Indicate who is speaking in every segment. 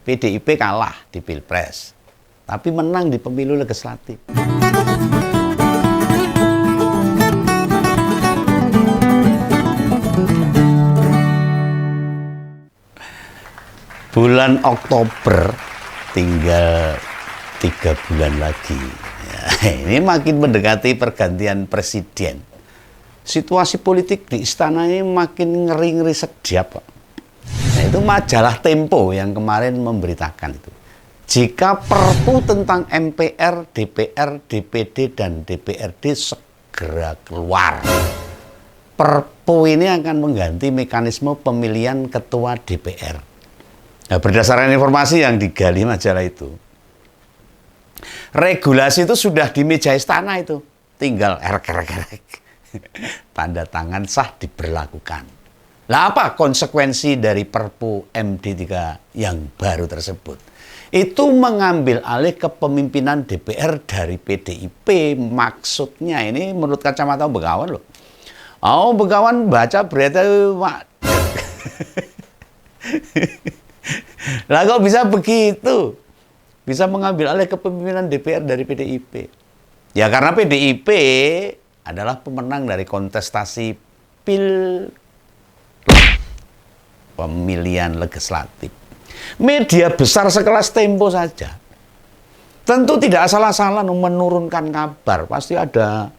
Speaker 1: PDIP kalah di Pilpres, tapi menang di pemilu legislatif. Bulan Oktober tinggal 3 bulan lagi. Ya, ini makin mendekati pergantian presiden. Situasi politik di istana ini makin ngeri-ngeri sedap, Pak. Nah, itu majalah Tempo yang kemarin memberitakan itu. Jika Perpu tentang MPR, DPR, DPD, dan DPRD segera keluar, Perpu ini akan mengganti mekanisme pemilihan ketua DPR. Nah, berdasarkan informasi yang digali majalah itu, regulasi itu sudah di meja istana itu, tinggal erek-erek, tanda tangan sah diberlakukan. Nah, apa konsekuensi dari Perpu MD3 yang baru tersebut? Itu mengambil alih kepemimpinan DPR dari PDIP. Maksudnya ini menurut kacamata Begawan loh. Oh, Begawan baca berita, Pak. Lah kok bisa begitu? Bisa mengambil alih kepemimpinan DPR dari PDIP. Ya karena PDIP adalah pemenang dari kontestasi pemilihan legislatif. Media besar sekelas Tempo saja tentu tidak asal-asalan menurunkan kabar. Pasti ada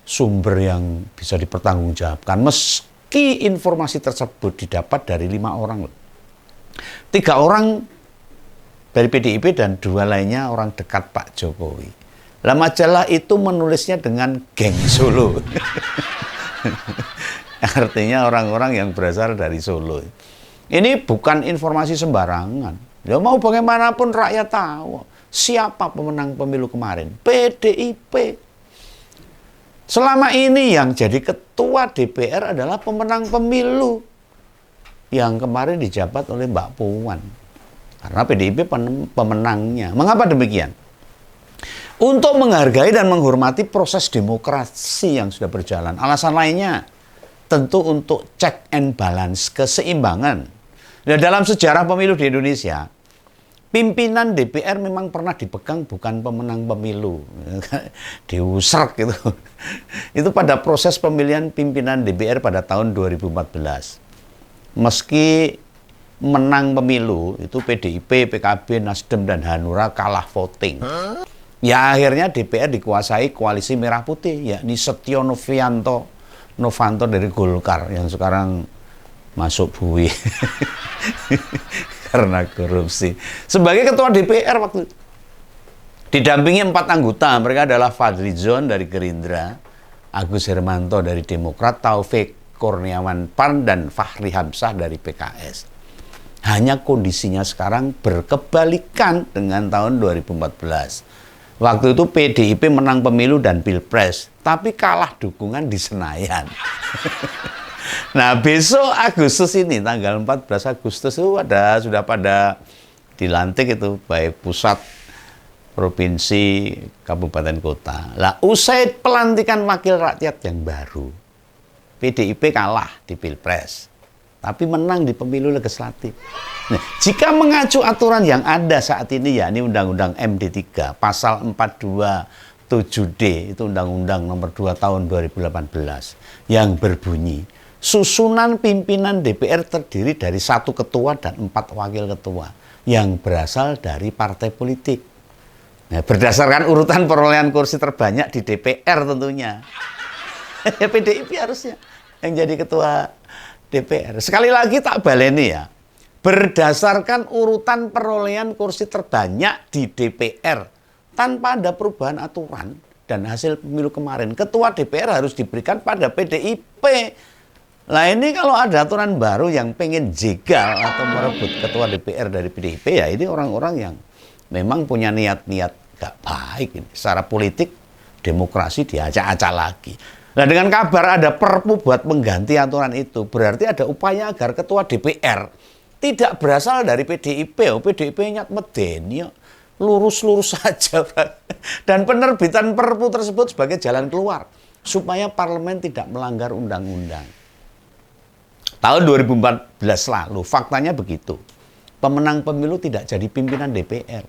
Speaker 1: sumber yang bisa dipertanggungjawabkan. Meski informasi tersebut didapat dari 5 orang. 3 orang dari PDIP dan 2 lainnya orang dekat Pak Jokowi. Lah majalah itu menulisnya dengan geng Solo. Artinya orang-orang yang berasal dari Solo. Ini bukan informasi sembarangan. Ya mau bagaimanapun rakyat tahu siapa pemenang pemilu kemarin. PDIP. Selama ini yang jadi ketua DPR adalah pemenang pemilu yang kemarin dijabat oleh Mbak Puan. Karena PDIP pemenangnya. Mengapa demikian? Untuk menghargai dan menghormati proses demokrasi yang sudah berjalan. Alasan lainnya tentu untuk check and balance, keseimbangan. Nah, dalam sejarah pemilu di Indonesia, pimpinan DPR memang pernah dipegang bukan pemenang pemilu. Diusrek gitu. Itu pada proses pemilihan pimpinan DPR pada tahun 2014. Meski menang pemilu, itu PDIP, PKB, Nasdem, dan Hanura kalah voting. Ya akhirnya DPR dikuasai koalisi merah putih, yakni Setio Novanto dari Golkar yang sekarang masuk bui karena korupsi. Sebagai ketua DPR waktu itu, didampingi 4 anggota, mereka adalah Fadlizon dari Gerindra, Agus Hermanto dari Demokrat, Taufik Kurniawan PAN, dan Fahri Hamzah dari PKS. Hanya kondisinya sekarang berkebalikan dengan tahun 2014. Waktu itu PDIP menang pemilu dan Pilpres, tapi kalah dukungan di Senayan. Nah, besok Agustus ini, tanggal 14 Agustus itu sudah pada dilantik itu, baik pusat, provinsi, kabupaten, kota. Lah, usai pelantikan wakil rakyat yang baru, PDIP kalah di Pilpres, tapi menang di pemilu legislatif. Nah, jika mengacu aturan yang ada saat ini, yakni Undang-Undang MD3, pasal 427D, itu Undang-Undang nomor 2 tahun 2018, yang berbunyi, susunan pimpinan DPR terdiri dari 1 ketua dan 4 wakil ketua, yang berasal dari partai politik. Nah, berdasarkan urutan perolehan kursi terbanyak di DPR tentunya. Ya PDIP harusnya yang jadi ketua DPR. Sekali lagi tak baleni ya. Berdasarkan urutan perolehan kursi terbanyak di DPR, tanpa ada perubahan aturan dan hasil pemilu kemarin, ketua DPR harus diberikan pada PDIP. Nah ini kalau ada aturan baru yang pengen jegal atau merebut ketua DPR dari PDIP, ya ini orang-orang yang memang punya niat-niat gak baik. Secara politik, demokrasi diacak-acak lagi. Nah dengan kabar ada perpu buat mengganti aturan itu, berarti ada upaya agar ketua DPR tidak berasal dari PDIP. PDIP nyat medeni, lurus-lurus saja. Dan penerbitan perpu tersebut sebagai jalan keluar supaya parlemen tidak melanggar undang-undang. Tahun 2014 lalu, faktanya begitu. pemenang pemilu tidak jadi pimpinan DPR.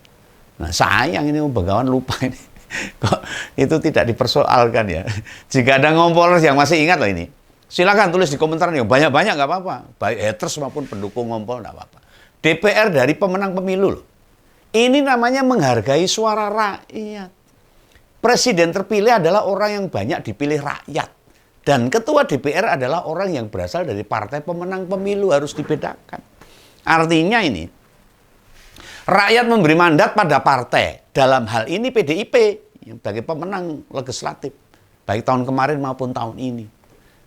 Speaker 1: Nah, sayang ini Begawan lupa ini. Kok itu tidak dipersoalkan ya. Jika ada ngompolers yang masih ingat loh ini, silakan tulis di komentar nih, banyak-banyak nggak apa-apa. Baik haters maupun pendukung ngompol nggak apa-apa. DPR dari pemenang pemilu loh. Ini namanya menghargai suara rakyat. Presiden terpilih adalah orang yang banyak dipilih rakyat. Dan ketua DPR adalah orang yang berasal dari partai pemenang pemilu, harus dibedakan. Artinya ini, rakyat memberi mandat pada partai. Dalam hal ini PDIP sebagai pemenang legislatif, baik tahun kemarin maupun tahun ini,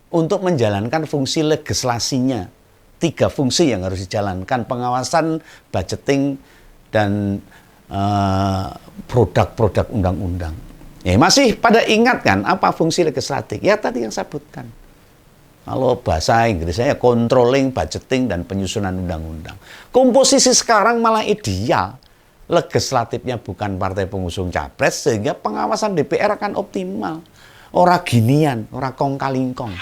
Speaker 1: untuk menjalankan fungsi legislasinya. 3 fungsi yang harus dijalankan: pengawasan, budgeting, dan produk-produk undang-undang. Ya, masih pada ingat kan apa fungsi legislatif? Ya tadi yang saya sebutkan. Kalau bahasa Inggrisnya ya controlling, budgeting, dan penyusunan undang-undang. Komposisi sekarang malah ideal. Legislatifnya bukan partai pengusung capres, sehingga pengawasan DPR akan optimal. Ora ginian, ora kong-kalingkong.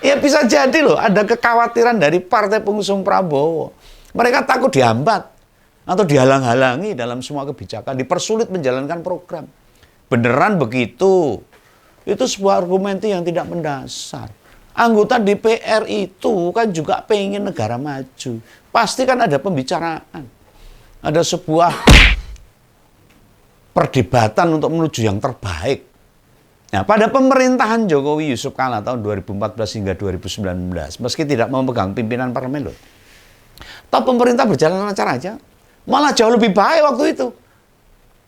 Speaker 1: Ya bisa jadi loh, ada kekhawatiran dari partai pengusung Prabowo. Mereka takut dihambat atau dihalang-halangi dalam semua kebijakan, dipersulit menjalankan program. Beneran begitu? Itu sebuah argumen yang tidak mendasar. Anggota DPR itu kan juga pengen negara maju. Pasti kan ada pembicaraan. Ada sebuah perdebatan untuk menuju yang terbaik. Nah, pada pemerintahan Jokowi Yusuf Kala tahun 2014 hingga 2019, meski tidak memegang pimpinan parlemen loh, toh pemerintah berjalan lancar aja. Malah jauh lebih baik waktu itu.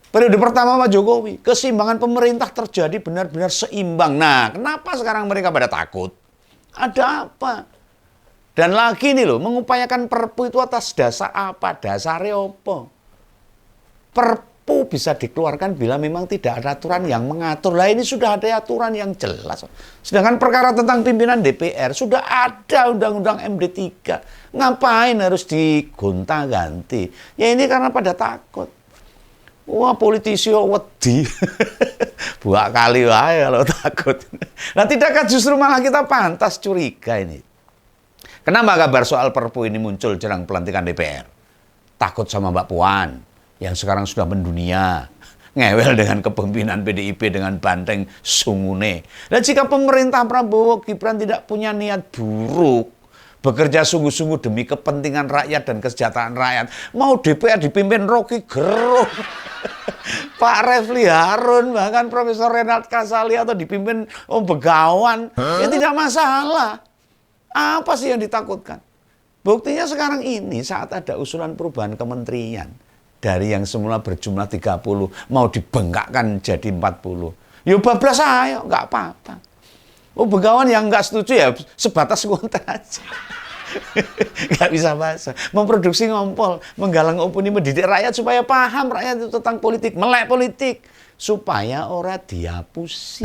Speaker 1: Periode pertama Pak Jokowi, keseimbangan pemerintah terjadi benar-benar seimbang. Nah, kenapa sekarang mereka pada takut? Ada apa? Dan lagi nih loh, mengupayakan Perpu itu atas dasar apa? Dasarnya apa? Perpu bisa dikeluarkan bila memang tidak ada aturan yang mengatur. Lah ini sudah ada aturan yang jelas. Sedangkan perkara tentang pimpinan DPR sudah ada Undang-Undang MD3. Ngapain harus digonta-ganti? Ya ini karena pada takut. Wah, politisi wedi. Buat kali wae kalau takut. Nah, tidakkah justru malah kita pantas curiga ini? Kenapa kabar soal Perpu ini muncul jelang pelantikan DPR? Takut sama Mbak Puan yang sekarang sudah mendunia. Ngewel dengan kepemimpinan PDIP dengan banteng sungune. Dan jika pemerintah Prabowo Gibran tidak punya niat buruk, bekerja sungguh-sungguh demi kepentingan rakyat dan kesejahteraan rakyat, mau DPR dipimpin Rocky Gerung, Pak Refli Harun, bahkan Profesor Renat Kasali, atau dipimpin Om Begawan, ya tidak masalah. Apa sih yang ditakutkan? Buktinya sekarang ini saat ada usulan perubahan kementerian, dari yang semula berjumlah 30 mau dibengkakkan jadi 40. Yo bablas ayo, nggak apa-apa. Oh, Begawan yang nggak setuju ya sebatas konten aja. Nggak bisa bahasa. Memproduksi ngompol, menggalang opini, mendidik rakyat supaya paham rakyat itu tentang politik, melek politik, supaya orang dihapusi.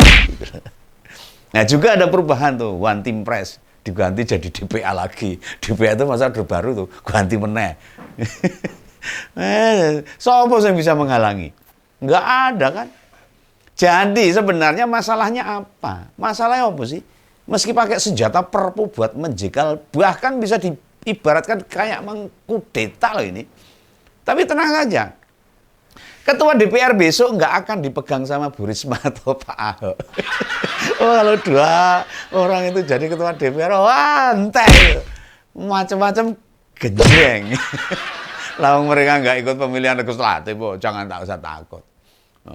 Speaker 1: Nah, juga ada perubahan tuh, One Team Press diganti jadi DPA lagi. DPA itu masa Orde Baru tuh, ganti meneh. Siapa yang bisa menghalangi? Nggak ada kan? Jadi sebenarnya masalahnya apa? Masalahnya apa sih? Meski pakai senjata Perpu buat menjegal, bahkan bisa diibaratkan kayak mengkudeta loh ini. Tapi tenang saja, Ketua DPR besok nggak akan dipegang sama Bu Risma atau Pak Ahok. Oh, kalau 2 orang itu jadi Ketua DPR, wah entek, macam-macam genjreng. Lalu mereka nggak ikut pemilihan legislatif, oh, jangan tak usah takut.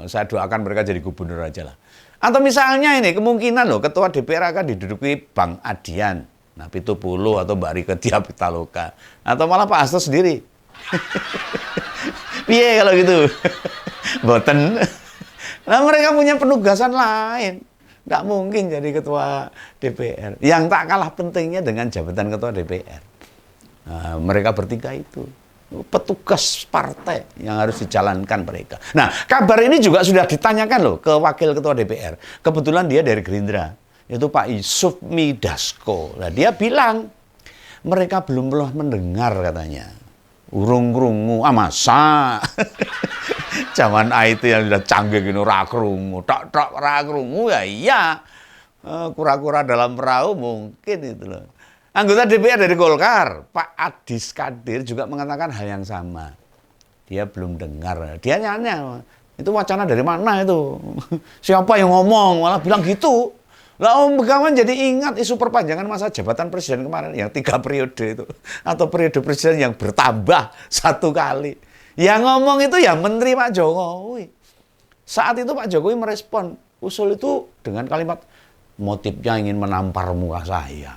Speaker 1: Saya doakan mereka jadi gubernur aja lah. Atau misalnya ini kemungkinan loh ketua DPR akan diduduki Bang Adian, nah Pitupulu atau Mbak Rike Diah Pitaloka, atau malah Pak Hasto sendiri. Piye kalau gitu? Boten. Nah, mereka punya penugasan lain. Nggak mungkin jadi ketua DPR. Yang tak kalah pentingnya dengan jabatan ketua DPR. Nah, mereka bertiga itu petugas partai yang harus dijalankan mereka. Nah, kabar ini juga sudah ditanyakan loh ke wakil ketua DPR. Kebetulan dia dari Gerindra, yaitu Pak Sufmi Dasko. Nah, dia bilang mereka belum pernah mendengar katanya. Urung krungu, masa? Zaman IT yang sudah canggih gini, ra krungu, tok ra krungu ya iya. Kura-kura dalam perahu mungkin itu loh. Anggota DPR dari Golkar, Pak Adis Kadir juga mengatakan hal yang sama. Dia belum dengar. Dia nanya, itu wacana dari mana itu? Siapa yang ngomong? Malah bilang gitu. Lah Om Begawan jadi ingat isu perpanjangan masa jabatan presiden kemarin yang 3 periode itu. Atau periode presiden yang bertambah 1 kali. Yang ngomong itu ya Menteri Pak Jokowi. Saat itu Pak Jokowi merespon usul itu dengan kalimat, motifnya ingin menampar muka saya.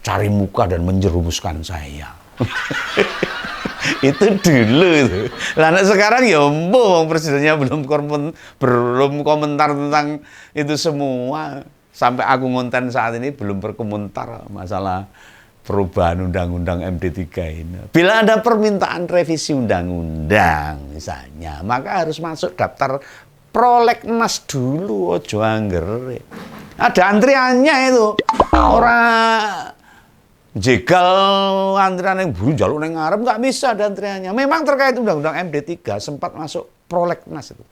Speaker 1: Cari muka dan menjerumuskan saya. Itu dulu itu. Lah sekarang ya mbok presidennya belum komentar tentang itu semua. Sampai aku ngonten saat ini belum berkomentar masalah perubahan undang-undang MD3 ini. Bila ada permintaan revisi undang-undang misalnya, maka harus masuk daftar prolegnas dulu, ojo angger. Ada antriannya itu. Orang jegal antrian yang buru jalur yang ngarep nggak bisa ada antriannya. Memang terkait undang-undang MD3 sempat masuk prolegnas itu.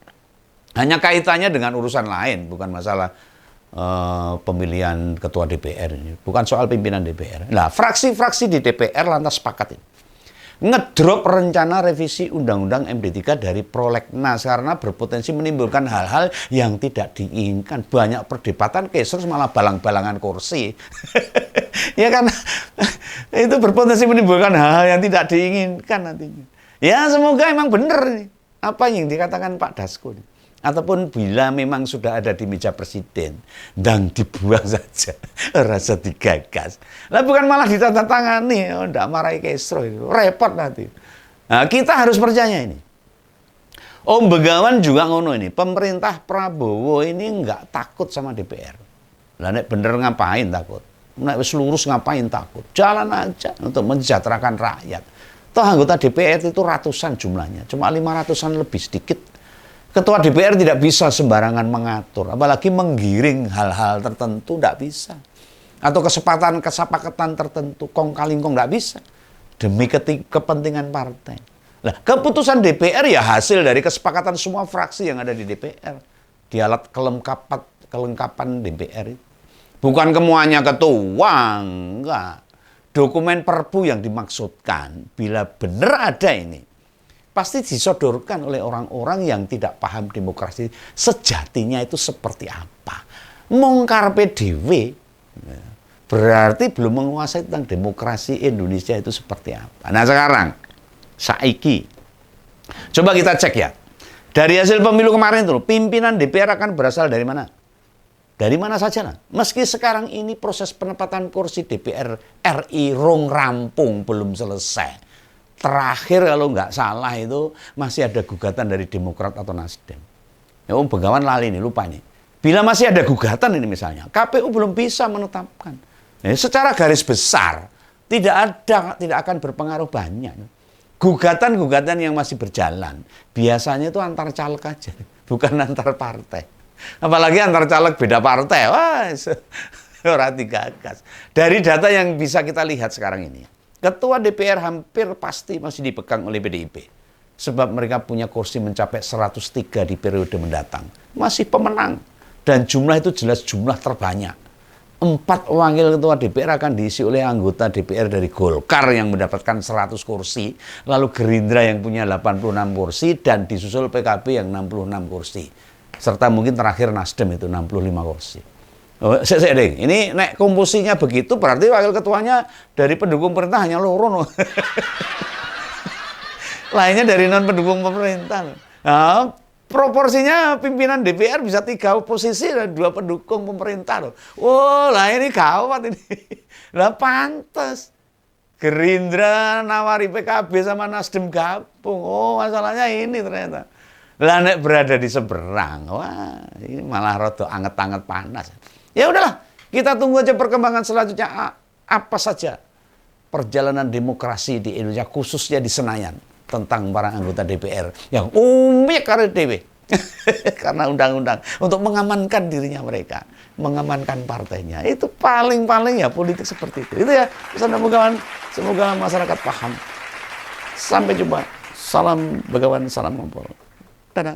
Speaker 1: Hanya kaitannya dengan urusan lain, bukan masalah pemilihan ketua DPR ini, bukan soal pimpinan DPR. Nah, fraksi-fraksi di DPR lantas sepakat ini ngedrop rencana revisi undang-undang MD3 dari prolegnas karena berpotensi menimbulkan hal-hal yang tidak diinginkan. Banyak perdebatan, terus malah balang-balangan kursi. Ya kan, itu berpotensi menimbulkan hal-hal yang tidak diinginkan nantinya. Ya semoga emang benar nih apa yang dikatakan Pak Dasko nih. Ataupun bila memang sudah ada di meja presiden dan dibuang saja, rasa digagas. Lah bukan malah ditandatangani, ndak marahi Kesro itu, repot nanti. Nah, kita harus percaya ini. Om Begawan juga ngono ini, pemerintah Prabowo ini nggak takut sama DPR. Lah nek bener ngapain takut? Nek wis lurus ngapain takut? Jalan aja untuk mensejahterakan rakyat. Toh anggota DPR itu ratusan jumlahnya, cuma 500-an lebih sedikit. Ketua DPR tidak bisa sembarangan mengatur, apalagi menggiring hal-hal tertentu, tidak bisa. Atau kesepakatan tertentu, kong kali kong tidak bisa. Demi kepentingan partai. Nah, keputusan DPR ya hasil dari kesepakatan semua fraksi yang ada di DPR. Di alat kelengkapan DPR itu. Bukan kemuanya ketua, enggak. Dokumen perpu yang dimaksudkan, bila benar ada ini, pasti disodorkan oleh orang-orang yang tidak paham demokrasi sejatinya itu seperti apa. Mongkar PDW berarti belum menguasai tentang demokrasi Indonesia itu seperti apa. Nah sekarang, saiki, coba kita cek ya. Dari hasil pemilu kemarin tuh, pimpinan DPR akan berasal dari mana? Dari mana saja lah. Meski sekarang ini proses penempatan kursi DPR RI rong rampung, belum selesai. Terakhir kalau nggak salah itu masih ada gugatan dari Demokrat atau Nasdem. Ya Om Begawan lali nih, lupa nih. Bila masih ada gugatan ini misalnya, KPU belum bisa menetapkan. Ya, secara garis besar tidak akan berpengaruh banyak. Gugatan-gugatan yang masih berjalan biasanya itu antar caleg aja, bukan antar partai. Apalagi antar caleg beda partai, wah, ora digagas. Dari data yang bisa kita lihat sekarang ini, Ketua DPR hampir pasti masih dipegang oleh PDIP. Sebab mereka punya kursi mencapai 103 di periode mendatang. Masih pemenang. Dan jumlah itu jelas jumlah terbanyak. 4 wakil ketua DPR akan diisi oleh anggota DPR dari Golkar yang mendapatkan 100 kursi. Lalu Gerindra yang punya 86 kursi. Dan disusul PKB yang 66 kursi. Serta mungkin terakhir Nasdem itu 65 kursi. Oh, ini nek komposisinya begitu berarti wakil ketuanya dari pendukung pemerintah hanya loro no. Lainnya dari non pendukung pemerintah. Nah, proporsinya pimpinan DPR bisa 3 oposisi dan 2 pendukung pemerintah loh. Oh, lah ini gawat ini. Lah pantes Gerindra nawari PKB sama Nasdem gabung. Oh, masalahnya ini ternyata. Lah nek berada di seberang, wah ini malah rada anget-anget panas. Ya udahlah, kita tunggu aja perkembangan selanjutnya apa saja perjalanan demokrasi di Indonesia, khususnya di Senayan, tentang para anggota DPR yang umik karena DW karena undang-undang untuk mengamankan dirinya mereka, mengamankan partainya. Itu paling-paling ya politik seperti itu. Itu ya, pesan Begawan, semoga masyarakat paham. Sampai jumpa. Salam Begawan, salam ngompol. Dadah.